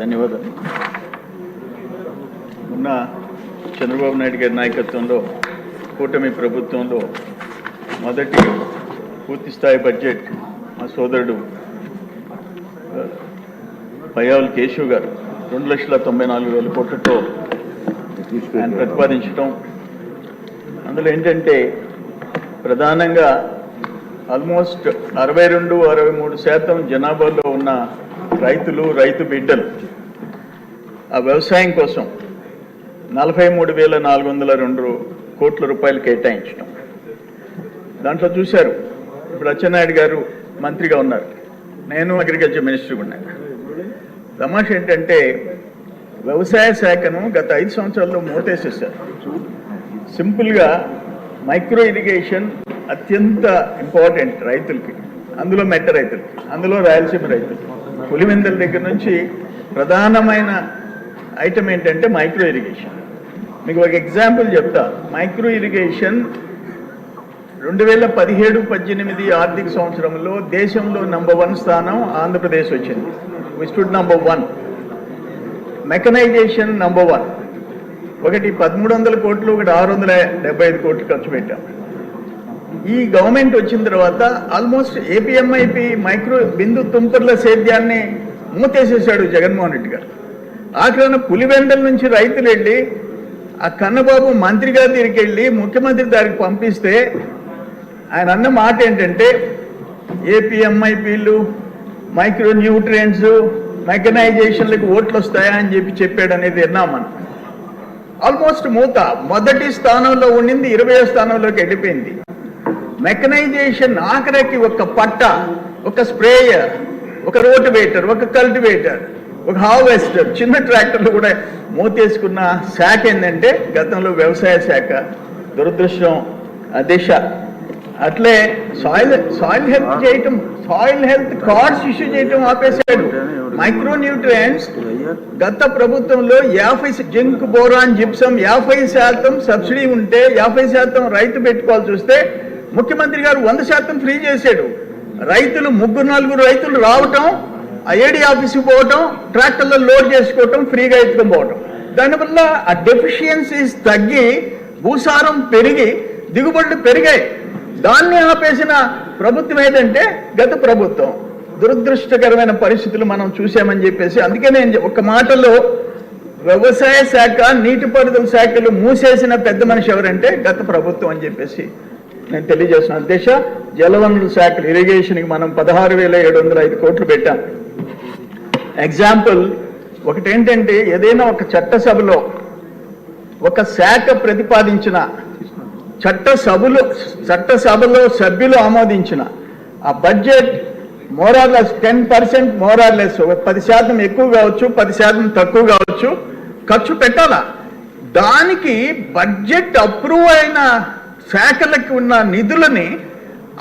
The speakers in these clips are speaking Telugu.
ధన్యవాదాలు. ఉన్న చంద్రబాబు నాయుడు గారి నాయకత్వంలో కూటమి ప్రభుత్వంలో మొదటి పూర్తిస్థాయి బడ్జెట్ మా సోదరుడు పయ్యావుల కేశవ్ గారు 2,94,000 కోట్లతో ఆయన ప్రతిపాదించడం. అందులో ఏంటంటే ప్రధానంగా ఆల్మోస్ట్ 62-63% జనాభాలో ఉన్న రైతులు, రైతు బిడ్డలు ఆ వ్యవసాయం కోసం 43,402 కోట్ల రూపాయలు కేటాయించడం. దాంట్లో చూశారు, ఇప్పుడు అచ్చెన్నాయుడు గారు మంత్రిగా ఉన్నారు, నేను అగ్రికల్చర్ మినిస్టర్గా ఉన్నాను. తమాష ఏంటంటే వ్యవసాయ శాఖను గత 5 సంవత్సరాల్లో మూతేసేశారు. సింపుల్గా మైక్రో ఇరిగేషన్ అత్యంత ఇంపార్టెంట్ రైతులకి, అందులో మెట్ట రైతులకి, అందులో రాయలసీమ రైతులకి. పులివెందుల దగ్గర నుంచి ప్రధానమైన ఐటమ్ ఏంటంటే మైక్రో ఇరిగేషన్. మీకు ఒక ఎగ్జాంపుల్ చెప్తా. మైక్రో ఇరిగేషన్ 2017-18 ఆర్థిక సంవత్సరంలో దేశంలో నంబర్ 1 స్థానం ఆంధ్రప్రదేశ్ వచ్చింది. వి స్టూడ్ నంబర్ 1. Mechanisation number 1. ఒకటి 1,300 కోట్లు, ఒకటి 675 కోట్లు ఖర్చు పెట్టాం. ఈ గవర్నమెంట్ వచ్చిన తర్వాత ఆల్మోస్ట్ ఏపీఎంఐపి మైక్రో బిందు తుంపర్ల సేద్యాన్ని మూతేసేశాడు జగన్మోహన్ రెడ్డి గారు. ఆఖరణ పులివెందల నుంచి రైతులు వెళ్ళి ఆ కన్నబాబు మంత్రి గారి దగ్గరికి వెళ్ళి ముఖ్యమంత్రి దానికి పంపిస్తే ఆయన అన్న మాట ఏంటంటే ఏపీఎంఐపీలు, మైక్రో న్యూట్రియంట్స్, మెకనైజేషన్లకు ఓట్లు వస్తాయా అని చెప్పాడు అనేది విన్నాం మనం. ఆల్మోస్ట్ మూత మొదటి స్థానంలో ఉండింది 20వ స్థానంలోకి వెళ్ళిపోయింది. మెకనైజేషన్ ఆఖరికి ఒక పట్ట, ఒక స్ప్రేయర్, ఒక రోటివేటర్, ఒక కల్టివేటర్, ఒక హార్వెస్టర్, చిన్న ట్రాక్టర్లు కూడా మూతేసుకున్న శాఖ ఏంటంటే గతంలో వ్యవసాయ శాఖ. దురదృష్టం దిశ. అట్లే సాయిల్ హెల్త్ చేయటం, సాయిల్ హెల్త్ కార్డ్స్ ఇష్యూ చేయటం ఆపేశాడు. మైక్రో న్యూట్రియంట్స్ గత ప్రభుత్వంలో 50 జింక్, బోరాన్, జిప్సం 50% సబ్సిడీ ఉంటే 50% రైతు పెట్టుకోవాల్సి వస్తే ముఖ్యమంత్రి గారు 100% ఫ్రీ చేశాడు. రైతులు 3-4 రైతులు రావటం, ఆ ఏడీ ఆఫీస్కి పోవటం, ట్రాక్టర్లో లోడ్ చేసుకోవటం, ఫ్రీగా ఎత్తుకొని పోవటం. దానివల్ల ఆ డెఫిషియన్సీస్ తగ్గి భూసారం పెరిగి దిగుబడులు పెరిగాయి. దాన్ని ఆపేసిన ప్రభుత్వం ఏదంటే గత ప్రభుత్వం. దురదృష్టకరమైన పరిస్థితులు మనం చూసామని చెప్పేసి అందుకే నేను ఒక మాటలో వ్యవసాయ శాఖ, నీటిపారుదల శాఖలు మూసేసిన పెద్ద మనిషి ఎవరంటే గత ప్రభుత్వం అని చెప్పేసి నేను తెలియజేస్తున్నాను. దిశ జలవనరుల శాఖలు ఇరిగేషన్కి మనం 16,705 కోట్లు పెట్టాం. ఎగ్జాంపుల్ ఒకటేంటంటే ఏదైనా ఒక చట్టసభలో ఒక శాఖ ప్రతిపాదించిన చట్టసభలో సభ్యులు ఆమోదించిన ఆ బడ్జెట్ మోరార్లెస్ 10% మోరార్లెస్ 10% ఎక్కువ కావచ్చు, 10% తక్కువ కావచ్చు, ఖర్చు పెట్టాలా. దానికి బడ్జెట్ అప్రూవ్ అయిన శాఖలకు ఉన్న నిధులని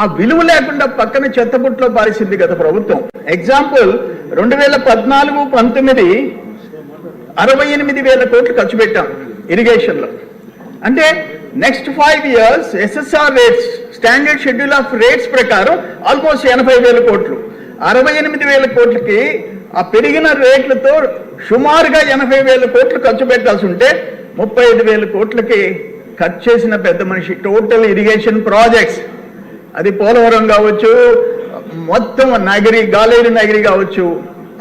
ఆ విలువ లేకుండా పక్కన చెత్తబుట్లో పారేసింది గత ప్రభుత్వం. ఎగ్జాంపుల్ 2014-19 68,000 కోట్లు ఖర్చు పెట్టాం ఇరిగేషన్లో. అంటే next 5 years SSR rates, standard schedule of rates ప్రకారం ఆల్మోస్ట్ 80,000 కోట్లు. 68,000 కోట్లకి ఆ పెరిగిన రేట్లతో సుమారుగా 80,000 కోట్లు ఖర్చు పెట్టాల్సి ఉంటే 35,000 కోట్లకి ఖర్చు చేసిన పెద్ద మనిషి. టోటల్ ఇరిగేషన్ ప్రాజెక్ట్స్, అది పోలవరం కావచ్చు, మొత్తం నగరి, గాలేరు నగరి కావచ్చు,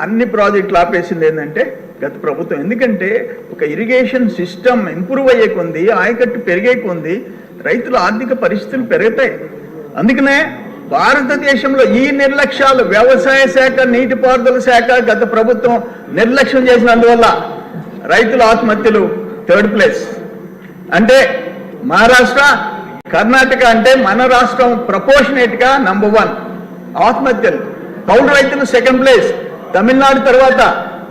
అన్ని ప్రాజెక్టులు ఆపేసింది ఏంటంటే గత ప్రభుత్వం. ఎందుకంటే ఒక ఇరిగేషన్ సిస్టమ్ ఇంప్రూవ్ అయ్యే కొంది, ఆయకట్టు పెరిగే కొంది రైతుల ఆర్థిక పరిస్థితులు పెరుగుతాయి. అందుకనే భారతదేశంలో ఈ నిర్లక్ష్యాలు, వ్యవసాయ శాఖ, నీటిపారుదల శాఖ గత ప్రభుత్వం నిర్లక్ష్యం చేసినందువల్ల రైతుల ఆత్మహత్యలు 3rd ప్లేస్. అంటే మహారాష్ట్ర, కర్ణాటక అంటే మన రాష్ట్రం ప్రపోర్షనేట్గా నంబర్ 1 ఆత్మహత్యలు. కౌలు రైతులు 2nd ప్లేస్. తమిళనాడు తర్వాత,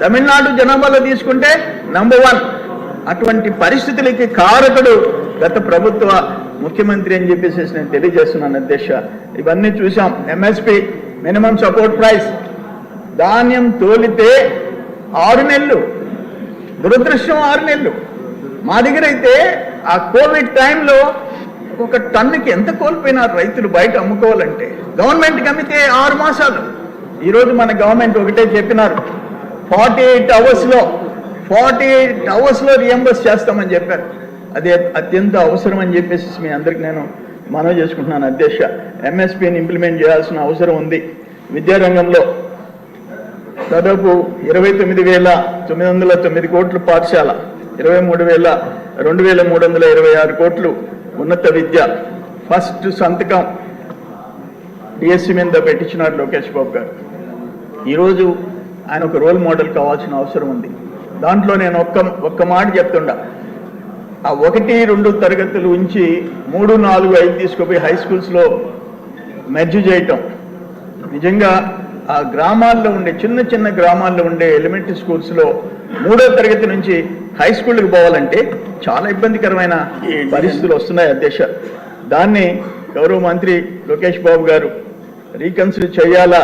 తమిళనాడు జనాభాలో తీసుకుంటే నంబర్ 1. అటువంటి పరిస్థితులకి కారకుడు గత ప్రభుత్వ ముఖ్యమంత్రి అని చెప్పేసి నేను తెలియజేస్తున్నాను అధ్యక్ష. ఇవన్నీ చూసాం. ఎంఎస్పి, మినిమం సపోర్ట్ ప్రైస్, ధాన్యం తోలితే 6 నెలలు, దురదృష్టం 6 నెలలు. మా దగ్గర అయితే ఆ కోవిడ్ టైంలో ఒక టన్నుకి ఎంత కోల్పోయినారు రైతులు బయట అమ్ముకోవాలంటే. గవర్నమెంట్కి అమ్మితే 6 మాసాలు. ఈరోజు మన గవర్నమెంట్ ఒకటే చెప్పినారు, 48 అవర్స్లో రియంబర్స్ చేస్తామని చెప్పారు. అది అత్యంత అవసరం అని చెప్పేసి మీ అందరికి నేను మనవి చేసుకుంటున్నాను అధ్యక్ష. ఎంఎస్పీని ఇంప్లిమెంట్ చేయాల్సిన అవసరం ఉంది. విద్యారంగంలో దాదాపు 29,909 కోట్లు పాఠశాల, 23,326 కోట్లు ఉన్నత విద్య. ఫస్ట్ సంతకం డిఎస్సి మీద పెట్టించినారు లోకేష్ బాబు గారు. ఈరోజు ఆయన ఒక రోల్ మోడల్ కావాల్సిన అవసరం ఉంది. దాంట్లో నేను ఒక్క మాట చెప్తుండా, ఆ 1-2 తరగతులు ఉంచి 3, 4, 5 తీసుకుపోయి హై స్కూల్స్లో మెర్జ్ చేయటం నిజంగా ఆ గ్రామాల్లో ఉండే చిన్న గ్రామాల్లో ఉండే ఎలిమెంటరీ స్కూల్స్లో 3వ తరగతి నుంచి హై స్కూల్కి పోవాలంటే చాలా ఇబ్బందికరమైన పరిస్థితులు వస్తున్నాయి అధ్యక్ష. దాన్ని గౌరవ మంత్రి లోకేష్ బాబు గారు రీకన్సిడర్ చేయాలా,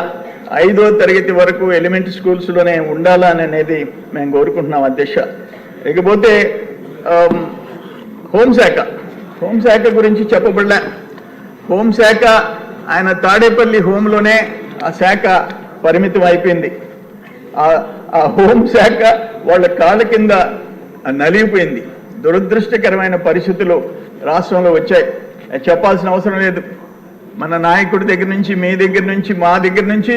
5వ తరగతి వరకు ఎలిమెంటరీ స్కూల్స్లోనే ఉండాలా అనేది మేము కోరుకుంటున్నాం అధ్యక్ష. ఇకపోతే హోంశాఖ గురించి చెప్పబడలే. హోంశాఖ ఆయన తాడేపల్లి హోంలోనే ఆ శాఖ పరిమితం అయిపోయింది. ఆ హోంశాఖ వాళ్ళ కాళ్ళ కింద నలిగిపోయింది. దురదృష్టకరమైన పరిస్థితులు రాష్ట్రంలో వచ్చాయి. చెప్పాల్సిన అవసరం లేదు. మన నాయకుడి దగ్గర నుంచి, మీ దగ్గర నుంచి, మా దగ్గర నుంచి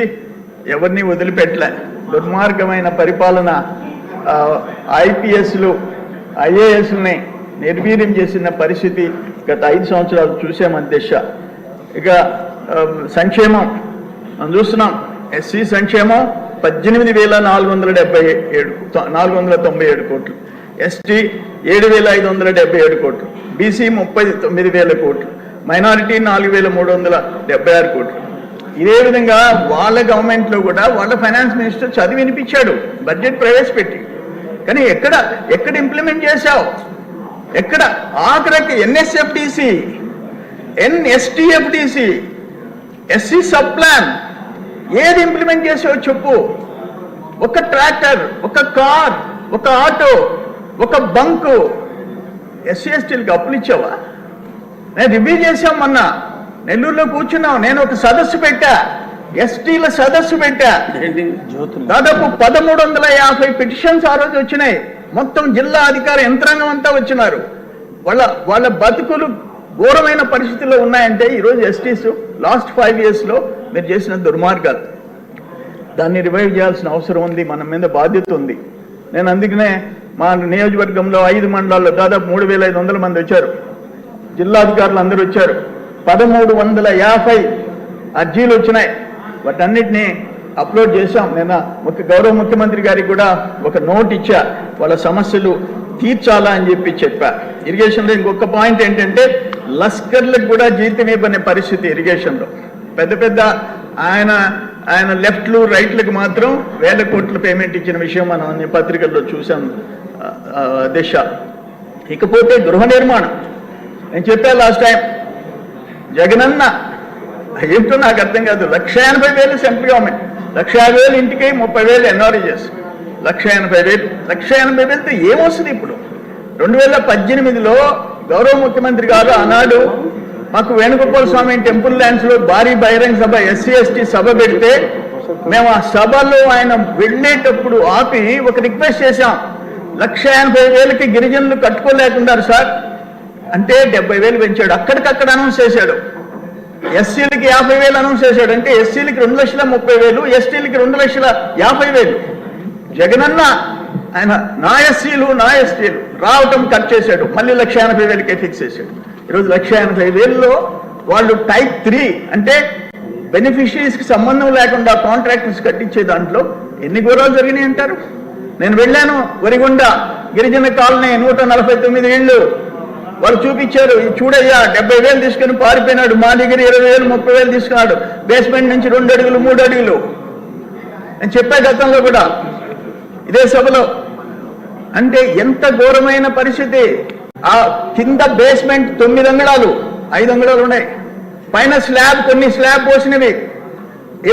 ఎవరిని వదిలిపెట్టలే. దుర్మార్గమైన పరిపాలన, ఐపీఎస్లు, ఐఏఎస్ని నిర్వీర్యం చేసిన పరిస్థితి గత 5 సంవత్సరాలు చూసాం అధ్యక్ష. ఇక సంక్షేమం మనం చూస్తున్నాం. ఎస్సీ సంక్షేమం 18,497 కోట్లు, ఎస్టీ 7,577 కోట్లు, బీసీ 39,000 కోట్లు, మైనారిటీ 4,376 కోట్లు. ఇదే విధంగా వాళ్ళ గవర్నమెంట్లో కూడా వాళ్ళ ఫైనాన్స్ మినిస్టర్ చదివి వినిపించాడు బడ్జెట్ ప్రవేశపెట్టి. కానీ ఎక్కడ ఇంప్లిమెంట్ చేశావు? ఎక్కడ? ఆఖరికి ఎన్ఎస్ఎఫ్డిసి, ఎన్ఎస్టిఎఫ్డిసి, ఎస్సీ సబ్ ప్లాన్ ఏది ఇంప్లిమెంట్ చేసావో చెప్పు. ఒక ట్రాక్టర్, ఒక కార్, ఒక ఆటో, ఒక బంకు ఎస్సీ ఎస్టీలకు అప్పులు ఇచ్చావా? నేను రివ్యూ చేశాం మొన్న, నెల్లూరులో కూర్చున్నాం. నేను ఒక సదస్సు పెట్టా, ఎస్టీల సదస్సు పెట్టా. దాదాపు 1,350 పిటిషన్స్ ఆ రోజు వచ్చినాయి. మొత్తం జిల్లా అధికార యంత్రాంగం అంతా వచ్చినారు. వాళ్ళ బతుకులు ఘోరమైన పరిస్థితుల్లో ఉన్నాయంటే ఈరోజు ఎస్టీస్ లాస్ట్ 5 yearsలో మీరు చేసిన దుర్మార్గాలు. దాన్ని రివైవ్ చేయాల్సిన అవసరం ఉంది. మన మీద బాధ్యత ఉంది. నేను అందుకనే మా నియోజకవర్గంలో 5 మండలాల్లో దాదాపు 3,500 మంది వచ్చారు. జిల్లాధికారులు అందరూ వచ్చారు. 1,350 అర్జీలు వచ్చినాయి. వాటన్నిటినీ అప్లోడ్ చేశాం. నేను గౌరవ ముఖ్యమంత్రి గారికి కూడా ఒక నోట్ ఇచ్చా, వాళ్ళ సమస్యలు తీర్చాలా అని చెప్పా. ఇరిగేషన్లో ఇంకొక పాయింట్ ఏంటంటే లస్కర్లకు కూడా జీతం ఇవ్వని పరిస్థితి ఇరిగేషన్లో. పెద్ద ఆయన లెఫ్ట్లు రైట్లకు మాత్రం 1,000 కోట్ల పేమెంట్ ఇచ్చిన విషయం మనం అన్ని పత్రికల్లో చూసాం దిశ. ఇకపోతే గృహ నిర్మాణం నేను చెప్పా లాస్ట్ టైం. జగనన్న ఏంటో నాకు అర్థం కాదు. 1,80,000 సెంట్రల్ గవర్నమెంట్, 1,50,000 ఇంటికి, 30,000 ఎన్ఆర్ఈఎస్, 1,80,000తో ఏమొస్తుంది ఇప్పుడు? 2018లో గౌరవ ముఖ్యమంత్రి గారు ఆనాడు మాకు వేణుగోపాల స్వామి టెంపుల్ ల్యాండ్స్లో భారీ బహిరంగ సభ, ఎస్సీ ఎస్టీ సభ పెడితే మేము ఆ సభలో ఆయన వెళ్ళేటప్పుడు ఆపి ఒక రిక్వెస్ట్ చేశాం. 1,80,000కి గిరిజనులు కట్టుకోలేకున్నారు సార్ అంటే 70,000 పెంచాడు. అక్కడికక్కడ అనౌన్స్ చేశాడు. ఎస్సీలకి 50,000 అనౌన్స్ చేశాడు. అంటే ఎస్సీలకి 2,30,000, ఎస్టీలకి 2,50,000. జగనన్న ఆయన నా ఎస్సీలు రావటం కట్ చేశాడు. మళ్ళీ 1,80,000కే ఫిక్స్ చేశాడు. ఈరోజు 1,80,000లో వాళ్ళు టైప్ 3 అంటే బెనిఫిషరీస్కి సంబంధం లేకుండా కాంట్రాక్టర్స్ కట్టించే దాంట్లో ఎన్ని ఘోరాలు జరిగినాయి అంటారు? నేను వెళ్ళాను వరిగొండ గిరిజన కాలనీ, 149 ఇళ్ళు. వాళ్ళు చూపించారు, చూడయ్యా 70,000 తీసుకుని పారిపోయినాడు. మా దగ్గర 20,000, 30,000 తీసుకున్నాడు. బేస్మెంట్ నుంచి 2 అడుగులు 3 అడుగులు. నేను చెప్పే గతంలో కూడా ఇదే సభలో. అంటే ఎంత ఘోరమైన పరిస్థితి. ఆ కింద బేస్మెంట్ 9 అంగుళాలు, 5 అంగుళాలు ఉన్నాయి. పైన స్లాబ్, కొన్ని స్లాబ్ పోసినవి.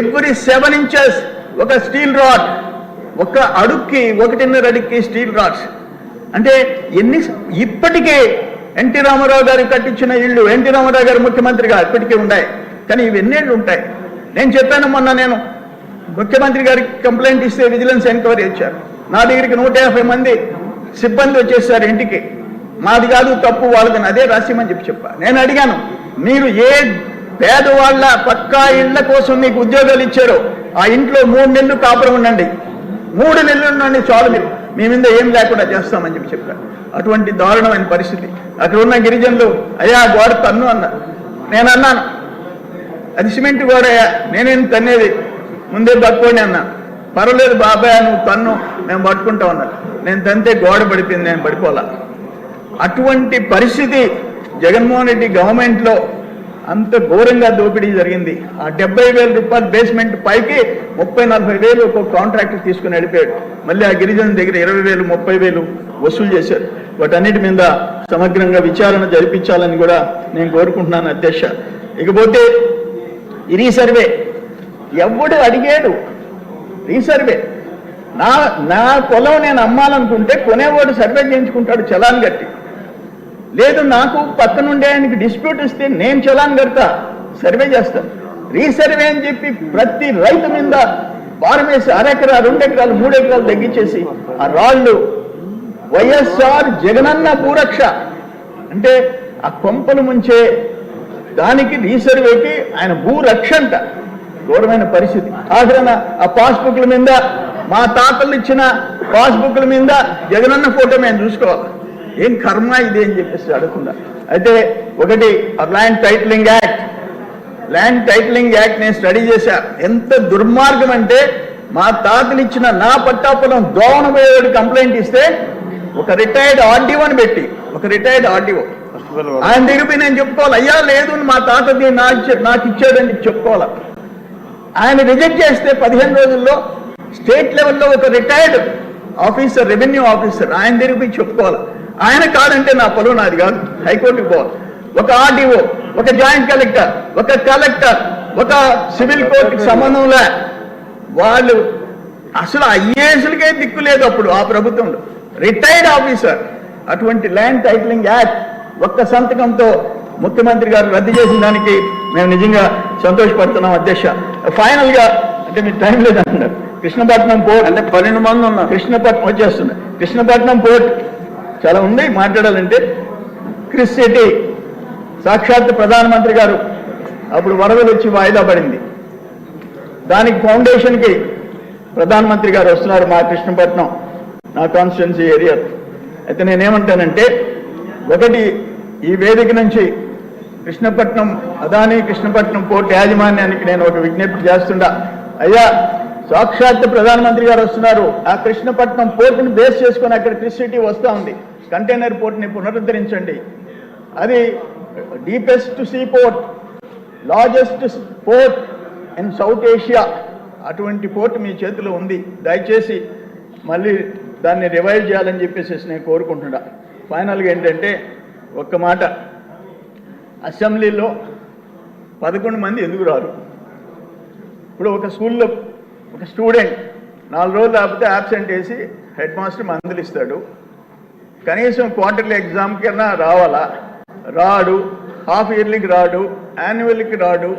ఎవ్రీ 7 inches ఒక స్టీల్ రాడ్, ఒక అడుక్కి 1.5 అడుక్కి స్టీల్ రాడ్స్. అంటే ఇప్పటికే ఎన్టీ రామారావు గారు కట్టించిన ఇళ్ళు, ఎన్టీ రామారావు గారు ముఖ్యమంత్రిగా ఇప్పటికే ఉన్నాయి. కానీ ఇవి ఎన్నేళ్ళు ఉంటాయి? నేను చెప్పాను మొన్న, నేను ముఖ్యమంత్రి గారికి కంప్లైంట్ ఇస్తే విజిలెన్స్ ఎంక్వైరీ ఇచ్చారు. నా దగ్గరికి 150 మంది సిబ్బంది వచ్చేసారు ఇంటికి. మాది కాదు తప్పు వాళ్ళదని, అదే రాసిమని చెప్పా. నేను అడిగాను, మీరు ఏ పేదవాళ్ళ పక్కా ఇళ్ల కోసం మీకు ఉద్యోగాలు ఇచ్చారో ఆ ఇంట్లో 3 నెలలు కాపురం ఉండండి, 3 నెలలు ఉండండి చాలు, మీరు మీ మీద ఏం లేకుండా చేస్తామని చెప్పారు. అటువంటి దారుణమైన పరిస్థితి. అక్కడ ఉన్న గిరిజనులు అయ్యా గోడ తన్ను అన్నారు. నేను అన్నాను, అది సిమెంట్ గోడ, నేనేం తన్నేది, ముందే పట్టుకోండి అన్నా. పర్వాలేదు బాబాయ్ నువ్వు తన్ను, మేము పట్టుకుంటా ఉన్నారు. నేను తంతే గోడ పడిపోయింది, నేను పడిపోలా. అటువంటి పరిస్థితి జగన్మోహన్ రెడ్డి గవర్నమెంట్లో అంత ఘోరంగా దోపిడీ జరిగింది. ఆ 70,000 రూపాయలు బేస్మెంట్ పైకి 30-40,000 ఒక కాంట్రాక్టర్ తీసుకుని వెళ్ళిపోయాడు. మళ్ళీ ఆ గిరిజన దగ్గర 20,000 30,000 వసూలు చేశారు. వాటన్నిటి మీద సమగ్రంగా విచారణ జరిపించాలని కూడా నేను కోరుకుంటున్నాను అధ్యక్ష. ఇకపోతే ఈ రీసర్వే ఎవడు అడిగాడు? రీసర్వే నా పొలం నేను అమ్మాలనుకుంటే కొనేవాడు సర్వే చేయించుకుంటాడు చలాన్ కట్టి. లేదు నాకు పక్కనుండే ఆయనకి డిస్ప్యూట్ ఇస్తే నేను చలాన్ కడతా, సర్వే చేస్తాను. రీసర్వే అని చెప్పి ప్రతి రైతు మీద భారం వేసి 1 ఎకరా 2 ఎకరాలు 3 ఎకరాలు తగ్గించేసి ఆ రాళ్ళు వైఎస్ఆర్ జగనన్న భూరక్ష అంటే ఆ కొంపలు ముంచే దానికి రీసర్వేకి ఆయన భూరక్ష అంట. ఘోరమైన పరిస్థితి. ఆఖరణ ఆ పాస్బుక్ల మీద, మా తాతలు ఇచ్చిన పాస్బుక్ల మీద జగనన్న ఫోటో మేము చూసుకోవాలి. ఏం కర్మ ఇది అని చెప్పేసి అడుగుతున్నా. అయితే ఒకటి ల్యాండ్ టైటిలింగ్ యాక్ట్ నేను స్టడీ చేశా. ఎంత దుర్మార్గం అంటే మా తాతలు ఇచ్చిన నా పట్టాపురం దోవనబోయేవాడు కంప్లైంట్ ఇస్తే ఒక రిటైర్డ్ ఆర్డీఓని పెట్టి, ఒక రిటైర్డ్ ఆర్డీఓ ఆయన దగ్గర నేను చెప్పుకోవాలి, అయ్యా లేదు మా తాతది నాకు ఇచ్చాడని చెప్పుకోవాలి. ఆయన రిజెక్ట్ చేస్తే 15 రోజుల్లో స్టేట్ లెవెల్లో ఒక రిటైర్డ్ ఆఫీసర్, రెవెన్యూ ఆఫీసర్ ఆయన దగ్గర చెప్పుకోవాలి. ఆయన కాదంటే నా పొలం నాది కాదు, హైకోర్టుకు పోవాలి. ఒక ఆర్డీఓ, ఒక జాయింట్ కలెక్టర్, ఒక సివిల్ కోర్టుకి సంబంధంలే వాళ్ళు అసలు ఐఏఎస్లకే దిక్కు లేదు అప్పుడు ఆ ప్రభుత్వంలో. Retired officer. అటువంటి ల్యాండ్ టైటిలింగ్ యాక్ట్ ఒక్క సంతకంతో ముఖ్యమంత్రి గారు రద్దు చేసిన దానికి మేము నిజంగా సంతోషపడుతున్నాం అధ్యక్ష. ఫైనల్ గా అంటే మీరు టైం లేదంటున్నారు, కృష్ణపట్నం పోర్ట్ అంటే 12 మంది ఉన్నారు. కృష్ణపట్నం వచ్చేస్తుంది. కృష్ణపట్నం పోర్ట్ చాలా ఉంది మాట్లాడాలంటే. క్రిస్ సిటీ సాక్షాత్ ప్రధానమంత్రి గారు అప్పుడు వరదలు వచ్చి వాయిదా పడింది. దానికి ఫౌండేషన్కి ప్రధానమంత్రి గారు వస్తున్నారు మా కృష్ణపట్నం, నా కాన్స్టిట్యున్సీ ఏరియా. అయితే నేనేమంటానంటే, ఒకటి ఈ వేదిక నుంచి కృష్ణపట్నం అదానీ కృష్ణపట్నం పోర్టు యాజమాన్యానికి నేను ఒక విజ్ఞప్తి చేస్తుండా. అయ్యా సాక్షాత్ ప్రధానమంత్రి గారు వస్తున్నారు, ఆ కృష్ణపట్నం పోర్టుని బేస్ చేసుకొని అక్కడ క్రిస్ సిటీ వస్తూ ఉంది. కంటైనర్ పోర్ట్ని పునరుద్ధరించండి. అది deepest see port, largest port in south Asia. అటువంటి పోర్ట్ మీ చేతిలో ఉంది. దయచేసి మళ్ళీ దాన్ని రివైవ్ చేయాలని చెప్పేసి నేను కోరుకుంటున్నా. ఫైనల్గా ఏంటంటే ఒక్క మాట, అసెంబ్లీలో 11 మంది ఎందుకు రారు? ఇప్పుడు ఒక స్కూల్లో ఒక స్టూడెంట్ 4 రోజులు లేకపోతే యాబ్సెంట్ వేసి హెడ్ మాస్టర్ మందులు ఇస్తాడు. కనీసం క్వార్టర్లీ ఎగ్జామ్ కన్నా రావాలా? రాడు. హాఫ్ ఇయర్లీకి రాడు, యాన్యువల్కి రాడు.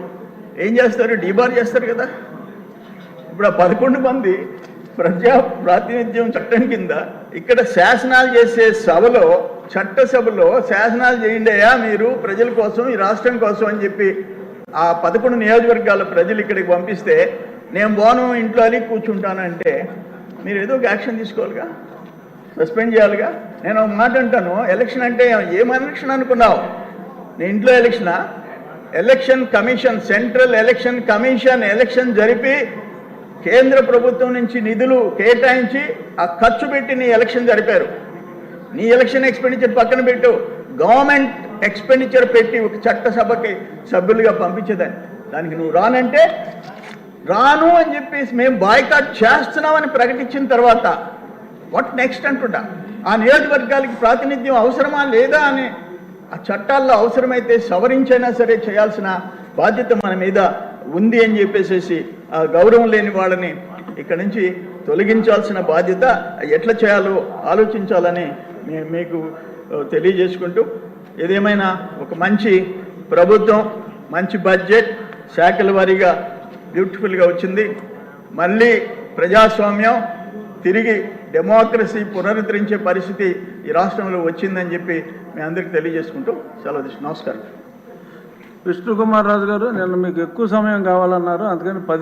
ఏం చేస్తారు? డీబార్ చేస్తారు కదా. ఇప్పుడు ఆ 11 మంది ప్రజా ప్రాతినిధ్యం చట్టం కింద ఇక్కడ శాసనాలు చేసే సభలో, చట్టసభలో శాసనాలు చేయండి అయ్యా మీరు ప్రజల కోసం, ఈ రాష్ట్రం కోసం అని చెప్పి ఆ 11 నియోజకవర్గాల ప్రజలు ఇక్కడికి పంపిస్తే నేను పోను, ఇంట్లో అలిగి కూర్చుంటానంటే మీరు ఏదో ఒక యాక్షన్ తీసుకోవాలిగా, సస్పెండ్ చేయాలిగా. నేను ఒక మాట అంటాను, ఎలక్షన్ అంటే ఏం ఎలక్షన్ అనుకున్నావు? నీ ఇంట్లో ఎలక్షనా? Election commission, central election commission election జరిపి కేంద్ర ప్రభుత్వం నుంచి నిధులు కేటాయించి ఆ ఖర్చు పెట్టి నీ ఎలక్షన్ జరిపారు. నీ ఎలక్షన్ ఎక్స్పెండిచర్ పక్కన పెట్టు, గవర్నమెంట్ ఎక్స్పెండిచర్ పెట్టి ఒక చట్టసభకి సభ్యులుగా పంపించేదాన్ని. దానికి నువ్వు రానంటే రాను అని చెప్పేసి మేము బాయ్కాట్ చేస్తున్నామని ప్రకటించిన తర్వాత వాట్ నెక్స్ట్ అంటున్నా. ఆ నియోజకవర్గాలకి ప్రాతినిధ్యం అవసరమా లేదా అని ఆ చట్టాల్లో అవసరమైతే సవరించైనా సరే చేయాల్సిన బాధ్యత మన మీద ఉంది అని చెప్పేసి ఆ గౌరవం లేని వాళ్ళని ఇక్కడ నుంచి తొలగించాల్సిన బాధ్యత ఎట్లా చేయాలో ఆలోచించాలని మీకు తెలియజేసుకుంటూ, ఏదేమైనా ఒక మంచి ప్రభుత్వం, మంచి బడ్జెట్ శాఖల వారీగా బ్యూటిఫుల్గా వచ్చింది. మళ్ళీ ప్రజాస్వామ్యం తిరిగి డెమోక్రసీ పునరుద్ధరించే పరిస్థితి ఈ రాష్ట్రంలో వచ్చిందని చెప్పి మీ అందరికీ తెలియజేసుకుంటూ సెలవు తీసుకుంటాను. నమస్కారం. విష్ణుకుమార్ రాజు గారు, నిన్న మీకు ఎక్కువ సమయం కావాలన్నారు, అందుకని 10